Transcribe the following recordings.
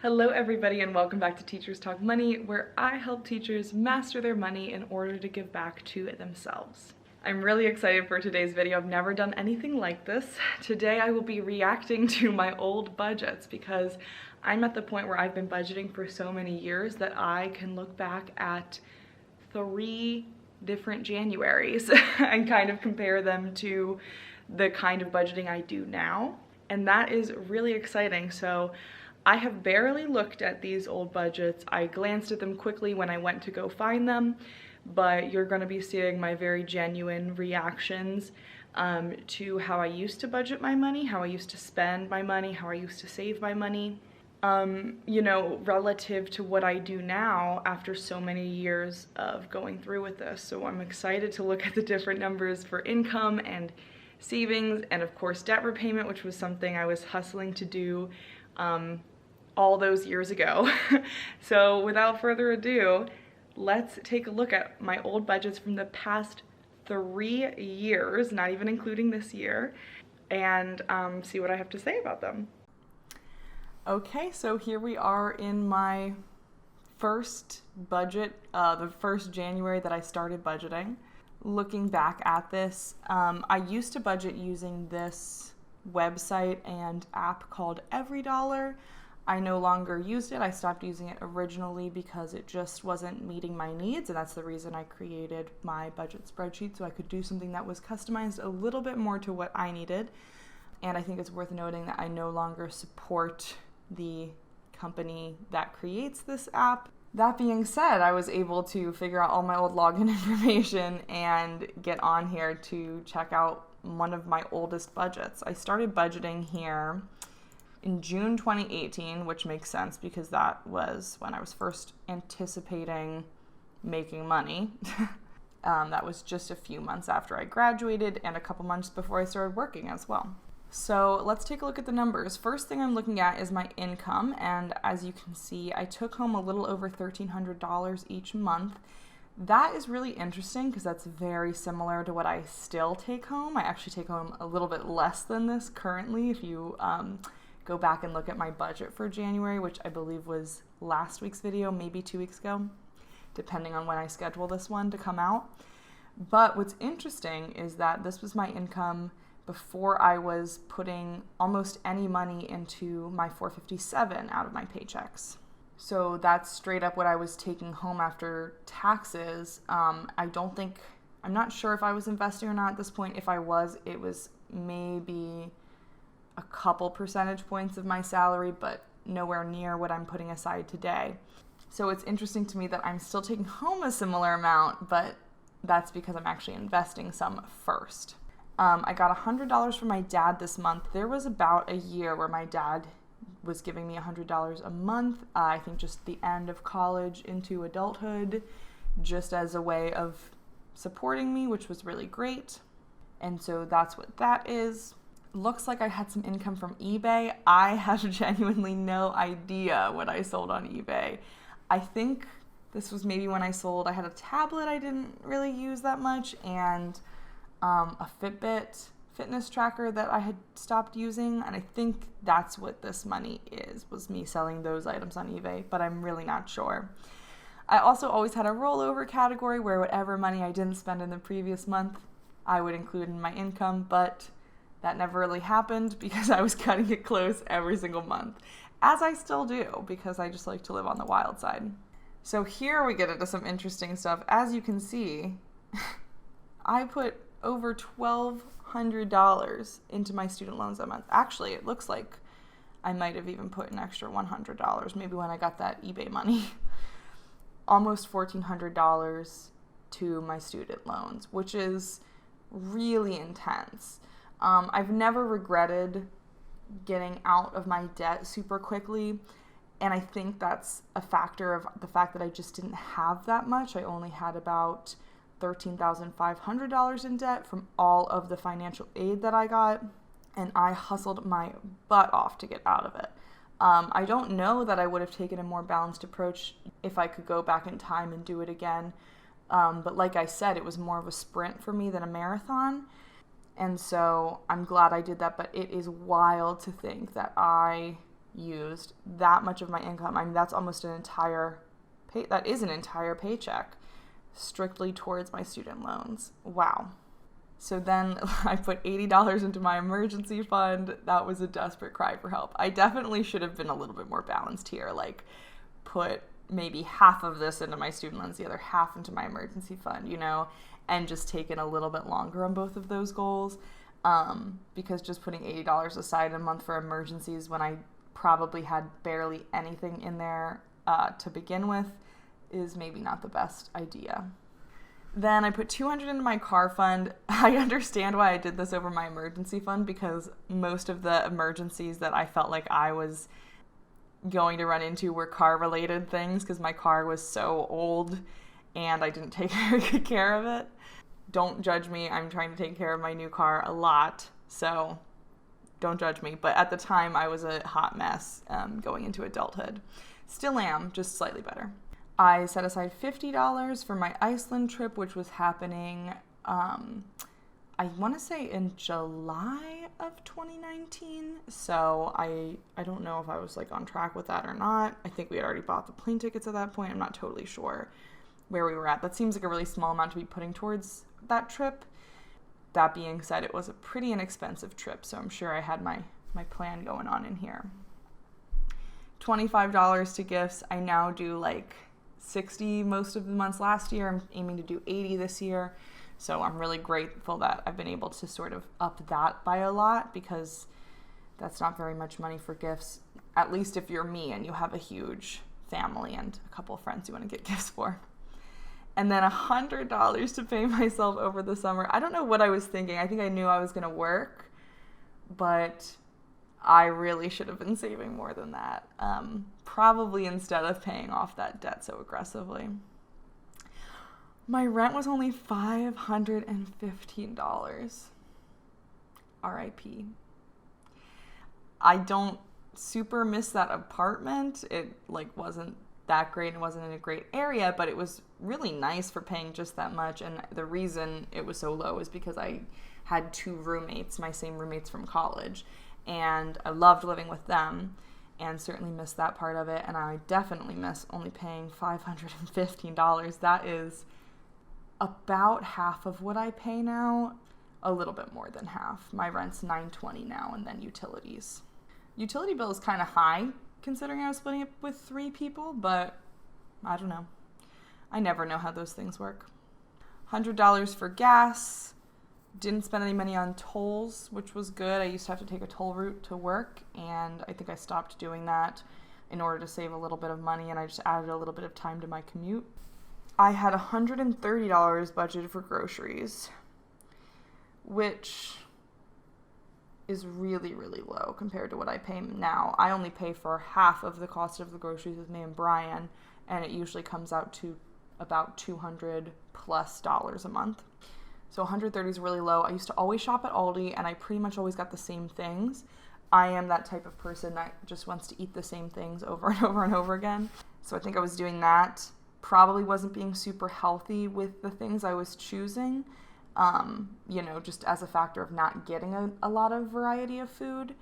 Hello everybody and welcome back to Teachers Talk Money, where I help teachers master their money in order to give back to themselves. I'm really excited for today's video. I've never done anything like this. Today I will be reacting to my old budgets because I'm at the point where I've been budgeting for so many years that I can look back at 3 different Januaries and kind of compare them to the kind of budgeting I do now. And that is really exciting. So I have barely looked at these old budgets. I glanced at them quickly when I went to go find them, but you're going to be seeing my very genuine reactions to how I used to budget my money, how I used to spend my money, how I used to save my money, relative to what I do now after so many years of going through with this. So I'm excited to look at the different numbers for income and savings and of course debt repayment, which was something I was hustling to do all those years ago. So without further ado, let's take a look at my old budgets from the past 3 years, not even including this year, and see what I have to say about them. Okay, so here we are in my first budget, the first January that I started budgeting. Looking back at this, I used to budget using this website and app called EveryDollar. I no longer used it. I stopped using it originally because it just wasn't meeting my needs, and that's the reason I created my budget spreadsheet, so I could do something that was customized a little bit more to what I needed. And I think it's worth noting that I no longer support the company that creates this app. That being said, I was able to figure out all my old login information and get on here to check out one of my oldest budgets. I started budgeting here in June 2018, which makes sense because that was when I was first anticipating making money. That was just a few months after I graduated and a couple months before I started working as well. So let's take a look at the numbers. First thing I'm looking at is my income, and as you can see, I took home a little over $1,300 each month. That is really interesting because that's very similar to what I still take home. I actually take home a little bit less than this currently if you go back and look at my budget for January, which I believe was last week's video, maybe 2 weeks ago, depending on when I schedule this one to come out. But what's interesting is that this was my income before I was putting almost any money into my 457 out of my paychecks. So that's straight up what I was taking home after taxes. I'm not sure if I was investing or not at this point. If I was, it was maybe a couple percentage points of my salary, but nowhere near what I'm putting aside today. So it's interesting to me that I'm still taking home a similar amount, but that's because I'm actually investing some first. I got $100 from my dad this month. There was about a year where my dad was giving me $100 a month. I think just the end of college into adulthood, just as a way of supporting me, which was really great. And so that's what that is. Looks like I had some income from eBay. I have genuinely no idea what I sold on eBay. I think this was maybe when I had a tablet I didn't really use that much, and a Fitbit fitness tracker that I had stopped using, and I think that's what this money was me selling those items on eBay, but I'm really not sure. I also always had a rollover category where whatever money I didn't spend in the previous month, I would include in my income, but that never really happened because I was cutting it close every single month, as I still do because I just like to live on the wild side. So here we get into some interesting stuff. As you can see, I put over $1,200 into my student loans that month. Actually, it looks like I might have even put an extra $100, maybe when I got that eBay money. Almost $1,400 to my student loans, which is really intense. I've never regretted getting out of my debt super quickly, and I think that's a factor of the fact that I just didn't have that much. I only had about $13,500 in debt from all of the financial aid that I got, and I hustled my butt off to get out of it. I don't know that I would have taken a more balanced approach if I could go back in time and do it again, but like I said, it was more of a sprint for me than a marathon, and so I'm glad I did that. But it is wild to think that I used that much of my income. I mean, that's almost an entire that is an entire paycheck strictly towards my student loans. Wow. So then I put $80 into my emergency fund. That was a desperate cry for help. I definitely should have been a little bit more balanced here, like put maybe half of this into my student loans, the other half into my emergency fund, and just taken a little bit longer on both of those goals. Because just putting $80 aside a month for emergencies when I probably had barely anything in there to begin with is maybe not the best idea. Then I put $200 into my car fund. I understand why I did this over my emergency fund, because most of the emergencies that I felt like I was going to run into were car-related things, because my car was so old and I didn't take very good care of it. Don't judge me. I'm trying to take care of my new car a lot, so don't judge me. But at the time, I was a hot mess going into adulthood. Still am, just slightly better. I set aside $50 for my Iceland trip, which was happening, I want to say in July of 2019. So I don't know if I was on track with that or not. I think we had already bought the plane tickets at that point. I'm not totally sure where we were at. That seems like a really small amount to be putting towards that trip. That being said, it was a pretty inexpensive trip, so I'm sure I had my plan going on in here. $25 to gifts. I now do 60 most of the months last year. I'm aiming to do 80 this year. So I'm really grateful that I've been able to sort of up that by a lot, because that's not very much money for gifts, at least if you're me and you have a huge family and a couple of friends you want to get gifts for. And then $100 to pay myself over the summer. I don't know what I was thinking. I think I knew I was going to work, but I really should have been saving more than that. Probably instead of paying off that debt so aggressively. My rent was only $515. RIP. I don't super miss that apartment. It wasn't that great. It wasn't in a great area, but it was really nice for paying just that much. And the reason it was so low is because I had 2 roommates, my same roommates from college, and I loved living with them and certainly missed that part of it. And I definitely miss only paying $515. That is about half of what I pay now, a little bit more than half. My rent's $920 now, and then utilities. Utility bill is kind of high considering I was splitting it with 3 people, but I don't know. I never know how those things work. $100 for gas. Didn't spend any money on tolls, which was good. I used to have to take a toll route to work, and I think I stopped doing that in order to save a little bit of money, and I just added a little bit of time to my commute. I had $130 budgeted for groceries, which is really, really low compared to what I pay now. I only pay for half of the cost of the groceries with me and Brian, and it usually comes out to about $200+ a month. So $130 is really low. I used to always shop at Aldi, and I pretty much always got the same things. I am that type of person that just wants to eat the same things over and over and over again. So I think I was doing that. Probably wasn't being super healthy with the things I was choosing, just as a factor of not getting a lot of variety of food.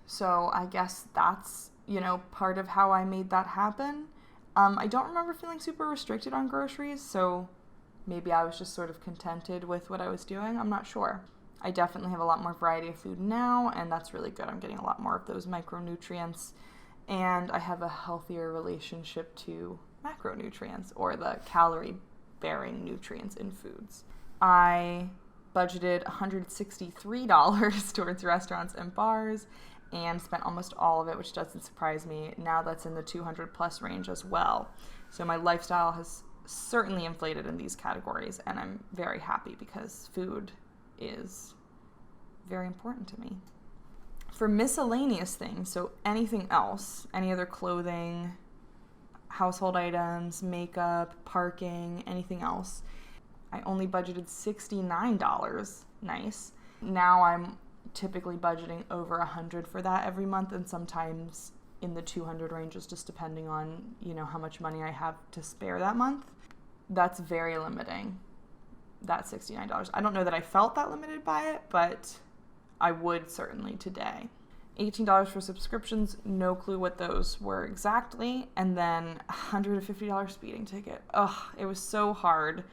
So I guess that's, part of how I made that happen. I don't remember feeling super restricted on groceries, so maybe I was just sort of contented with what I was doing. I'm not sure. I definitely have a lot more variety of food now, and that's really good. I'm getting a lot more of those micronutrients, and I have a healthier relationship to macronutrients, or the calorie-bearing nutrients in foods. I budgeted $163 towards restaurants and bars, and spent almost all of it, which doesn't surprise me. Now that's in the 200+ range as well. So my lifestyle has certainly inflated in these categories, and I'm very happy because food is very important to me. For miscellaneous things, so anything else, any other clothing, household items, makeup, parking, anything else, I only budgeted $69. Nice. Now I'm typically budgeting over $100 for that every month, and sometimes in the 200 ranges, just depending on, how much money I have to spare that month. That's very limiting, that $69. I don't know that I felt that limited by it, but I would certainly today. $18 for subscriptions, no clue what those were exactly, and then $150 speeding ticket. Ugh, it was so hard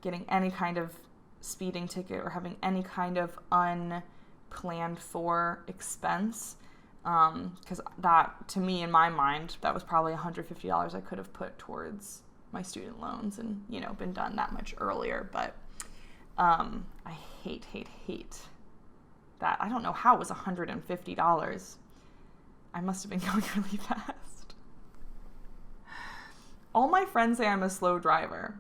getting any kind of speeding ticket or having any kind of unplanned for expense, because that, to me, in my mind, that was probably $150 I could have put towards my student loans and, been done that much earlier. But I hate that. I don't know how it was $150. I must have been going really fast. All my friends say I'm a slow driver.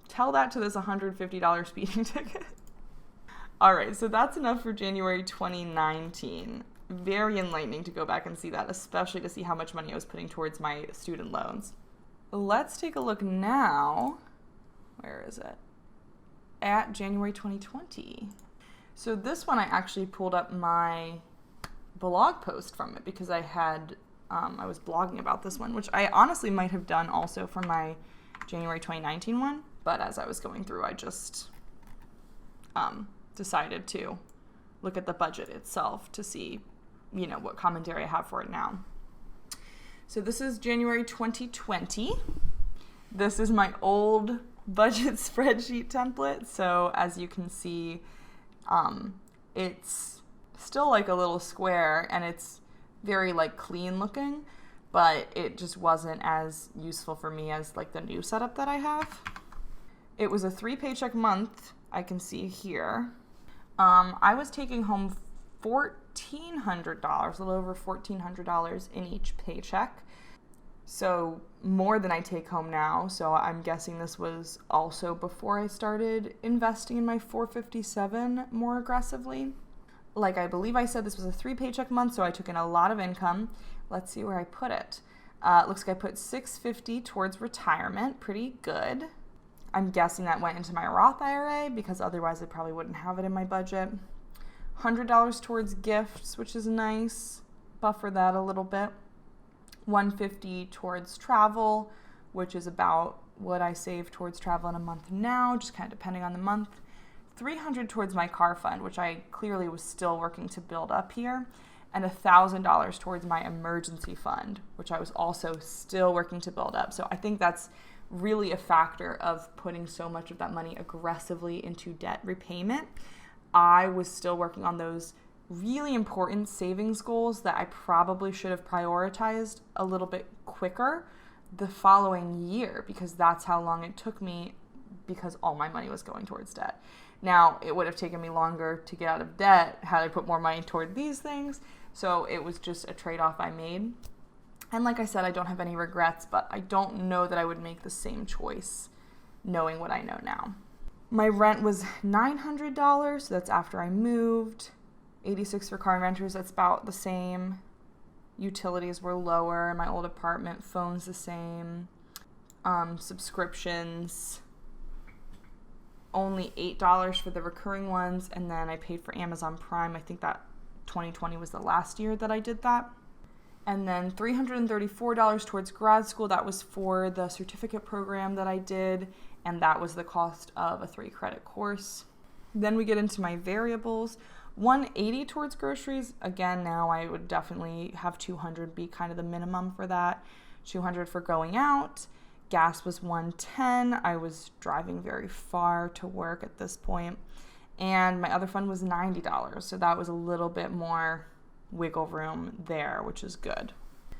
Tell that to this $150 speeding ticket. All right, so that's enough for January 2019. Very enlightening to go back and see that, especially to see how much money I was putting towards my student loans. Let's take a look now. Where is it? At January 2020. So this one, I actually pulled up my blog post from it because I was blogging about this one, which I honestly might have done also for my January 2019 one. But as I was going through, I just decided to look at the budget itself to see, what commentary I have for it now. So this is January 2020. This is my old budget spreadsheet template. So as you can see, it's still like a little square and it's very like clean looking, but it just wasn't as useful for me as like the new setup that I have. It was a 3 paycheck month, I can see here. I was taking home $1,400, a little over $1,400 in each paycheck. So more than I take home now. So I'm guessing this was also before I started investing in my 457 more aggressively. Like I believe I said, this was a 3 paycheck month, so I took in a lot of income. Let's see where I put it. Looks like I put $650 towards retirement. Pretty good. I'm guessing that went into my Roth IRA because otherwise I probably wouldn't have it in my budget. $100 towards gifts, which is nice. Buffer that a little bit. $150 towards travel, which is about what I save towards travel in a month now, just kind of depending on the month. $300 towards my car fund, which I clearly was still working to build up here, and $1,000 towards my emergency fund, which I was also still working to build up. So I think that's really a factor of putting so much of that money aggressively into debt repayment. I was still working on those really important savings goals that I probably should have prioritized a little bit quicker the following year, because that's how long it took me, because all my money was going towards debt. Now, it would have taken me longer to get out of debt had I put more money toward these things, so it was just a trade-off I made. And like I said, I don't have any regrets, but I don't know that I would make the same choice knowing what I know now. My rent was $900, so that's after I moved. $86 for car and renters, that's about the same. Utilities were lower in my old apartment, phones the same. Subscriptions, only $8 for the recurring ones, and then I paid for Amazon Prime. I think that 2020 was the last year that I did that. And then $334 towards grad school. That was for the certificate program that I did, and that was the cost of a 3-credit course. Then we get into my variables. $180 towards groceries. Again, now I would definitely have $200 be kind of the minimum for that. $200 for going out. Gas was $110. I was driving very far to work at this point. And my other fund was $90. So that was a little bit more wiggle room there, which is good.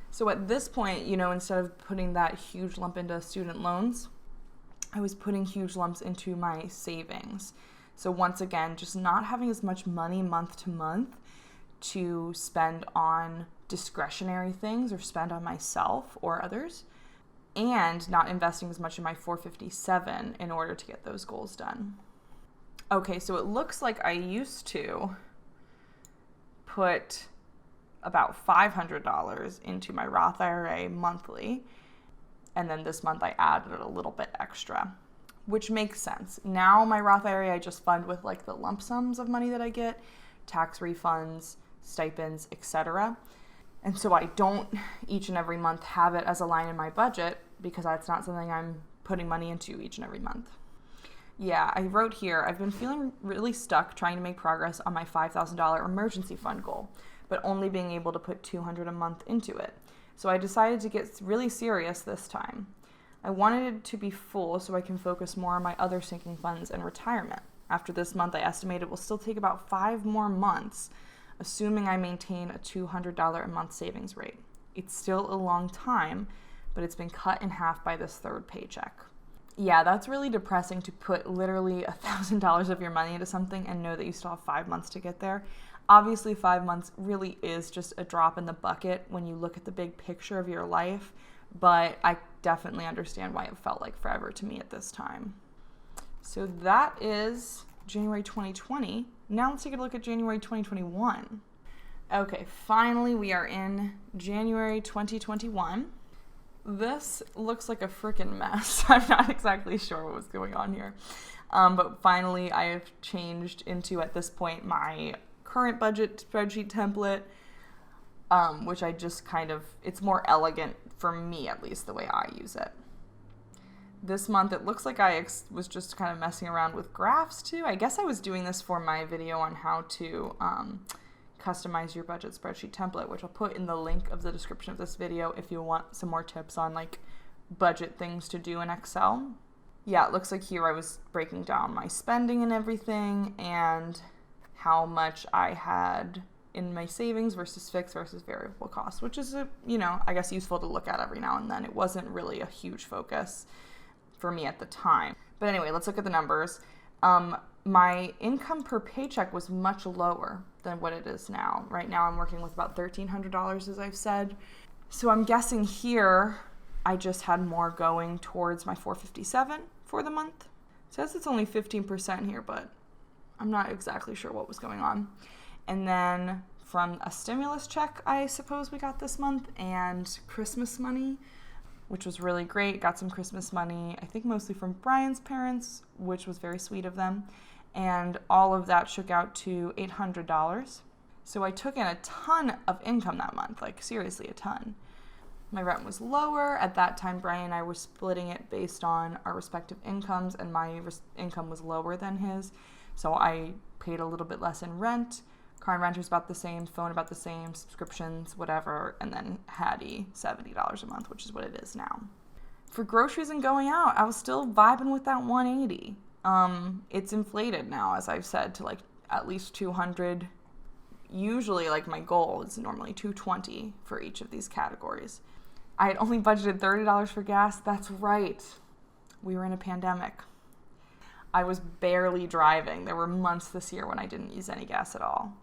So at this point, instead of putting that huge lump into student loans, I was putting huge lumps into my savings. So once again, just not having as much money month to month to spend on discretionary things or spend on myself or others, and not investing as much in my 457 in order to get those goals done. Okay, so it looks like I used to put about $500 into my Roth IRA monthly, and then this month I added a little bit extra, which makes sense. Now my Roth IRA I just fund with like the lump sums of money that I get, tax refunds, stipends, etc. And so I don't each and every month have it as a line in my budget because that's not something I'm putting money into each and every month. Yeah, I wrote here, I've been feeling really stuck trying to make progress on my $5,000 emergency fund goal, but only being able to put $200 a month into it. So I decided to get really serious this time. I wanted it to be full so I can focus more on my other sinking funds and retirement. After this month, I estimate it will still take about 5 more months, assuming I maintain a $200 a month savings rate. It's still a long time, but it's been cut in half by this third paycheck. Yeah, that's really depressing to put literally $1,000 of your money into something and know that you still have 5 months to get there. Obviously, 5 months really is just a drop in the bucket when you look at the big picture of your life, but I definitely understand why it felt like forever to me at this time. So that is January 2020. Now let's take a look at January 2021. Okay, finally we are in January 2021. This looks like a freaking mess. I'm not exactly sure what was going on here. But finally I have changed into, at this point, my current budget spreadsheet template, which I just it's more elegant for me, at least the way I use it. This month it looks like I was just kind of messing around with graphs too. I guess I was doing this for my video on how to customize your budget spreadsheet template, which I'll put in the link of the description of this video if you want some more tips on like budget things to do in Excel. Yeah, it looks like here I was breaking down my spending and everything and how much I had in my savings versus fixed versus variable costs, which is, I guess useful to look at every now and then. It wasn't really a huge focus for me at the time. But anyway, let's look at the numbers. My income per paycheck was much lower than what it is now. Right now I'm working with about $1,300, as I've said. So I'm guessing here I just had more going towards my $457 for the month. It says it's only 15% here, but I'm not exactly sure what was going on. And then from a stimulus check, I suppose we got this month, and Christmas money, which was really great. Got some Christmas money, I think mostly from Brian's parents, which was very sweet of them. And all of that shook out to $800. So I took in a ton of income that month, like seriously a ton. My rent was lower. At that time, Brian and I were splitting it based on our respective incomes, and my income was lower than his. So I paid a little bit less in rent. Car and renter's about the same, phone about the same, subscriptions, whatever, and then Hattie, $70 a month, which is what it is now. For groceries and going out, I was still vibing with that $180. It's inflated now, as I've said, to like at least $200. Usually, like, my goal is normally $220 for each of these categories. I had only budgeted $30 for gas. That's right. We were in a pandemic. I was barely driving. There were months this year when I didn't use any gas at all.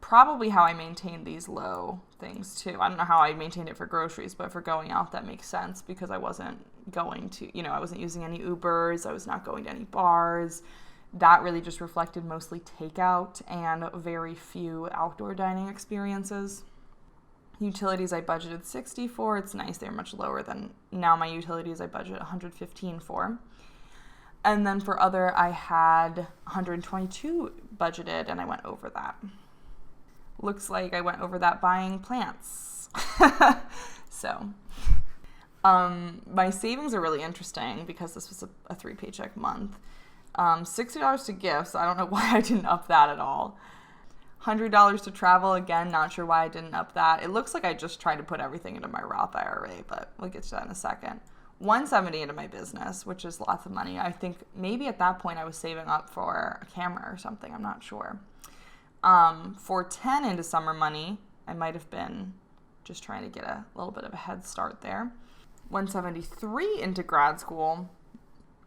Probably how I maintained these low things too. I don't know how I maintained it for groceries, but for going out, that makes sense because I wasn't going to, I wasn't using any Ubers. I was not going to any bars. That really just reflected mostly takeout and very few outdoor dining experiences. Utilities I budgeted $60 for. It's nice. They're much lower than now. My utilities I budget $115 for. And then for other, I had $122 budgeted, and I went over that. Looks like I went over that buying plants. So, my savings are really interesting because this was a 3-paycheck month. $60 to gifts. I don't know why I didn't up that at all. $100 to travel. Again, not sure why I didn't up that. It looks like I just tried to put everything into my Roth IRA, but we'll get to that in a second. $170 into my business, which is lots of money. I think maybe at that point I was saving up for a camera or something. I'm not sure. $410 into summer money. I might have been just trying to get a little bit of a head start there. $173 into grad school.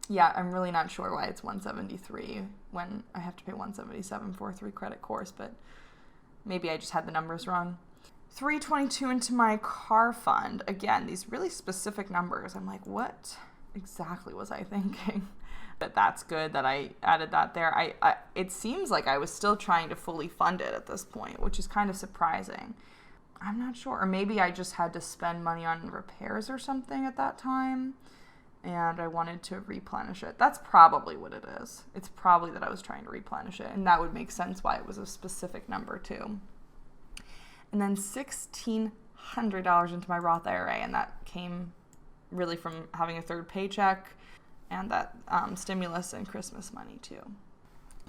Yeah, I'm really not sure why it's $173 when I have to pay $177 for a 3-credit course, but maybe I just had the numbers wrong. $322 into my car fund. Again, these really specific numbers. I'm like, what exactly was I thinking? But that's good that I added that there. It seems like I was still trying to fully fund it at this point, which is kind of surprising. I'm not sure. Or maybe I just had to spend money on repairs or something at that time, and I wanted to replenish it. That's probably what it is. It's probably that I was trying to replenish it, and that would make sense why it was a specific number too. And then $1,600 into my Roth IRA, and that came really from having a third paycheck. and that stimulus and Christmas money too.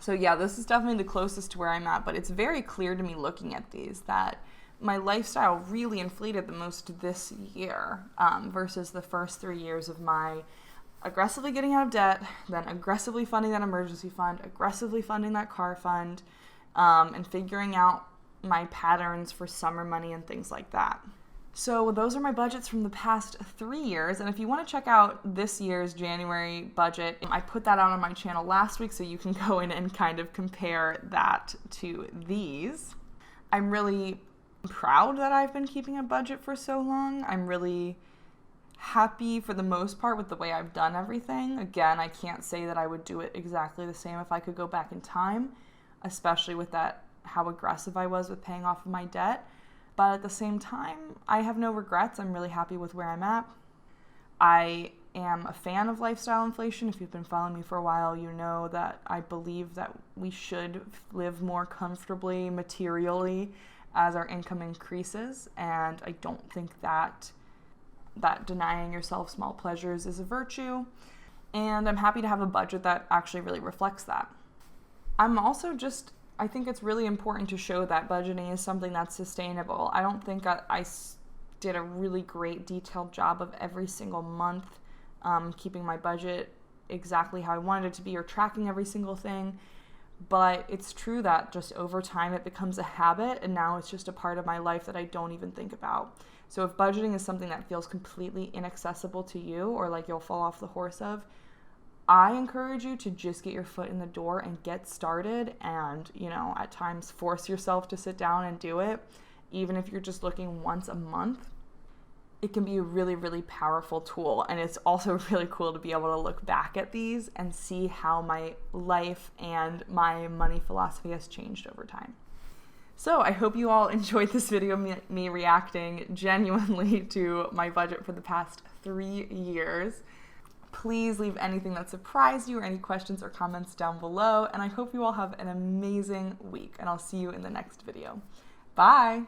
So yeah, this is definitely the closest to where I'm at, but it's very clear to me looking at these that my lifestyle really inflated the most this year versus the first 3 years of my aggressively getting out of debt, then aggressively funding that emergency fund, aggressively funding that car fund, and figuring out my patterns for summer money and things like that. So those are my budgets from the past 3 years. And if you want to check out this year's January budget, I put that out on my channel last week, so you can go in and kind of compare that to these. I'm really proud that I've been keeping a budget for so long. I'm really happy for the most part with the way I've done everything. Again, I can't say that I would do it exactly the same if I could go back in time, especially with that, how aggressive I was with paying off of my debt. But at the same time, I have no regrets. I'm really happy with where I'm at. I am a fan of lifestyle inflation. If you've been following me for a while, you know that I believe that we should live more comfortably materially as our income increases. And I don't think that denying yourself small pleasures is a virtue. And I'm happy to have a budget that actually really reflects that. I'm also I think it's really important to show that budgeting is something that's sustainable. I don't think I did a really great detailed job of every single month keeping my budget exactly how I wanted it to be or tracking every single thing. But it's true that just over time it becomes a habit, and now it's just a part of my life that I don't even think about. So if budgeting is something that feels completely inaccessible to you or like you'll fall off the horse of, I encourage you to just get your foot in the door and get started, and, at times force yourself to sit down and do it. Even if you're just looking once a month, it can be a really, really powerful tool. And it's also really cool to be able to look back at these and see how my life and my money philosophy has changed over time. So I hope you all enjoyed this video, me reacting genuinely to my budget for the past 3 years. Please leave anything that surprised you or any questions or comments down below. And I hope you all have an amazing week, and I'll see you in the next video. Bye!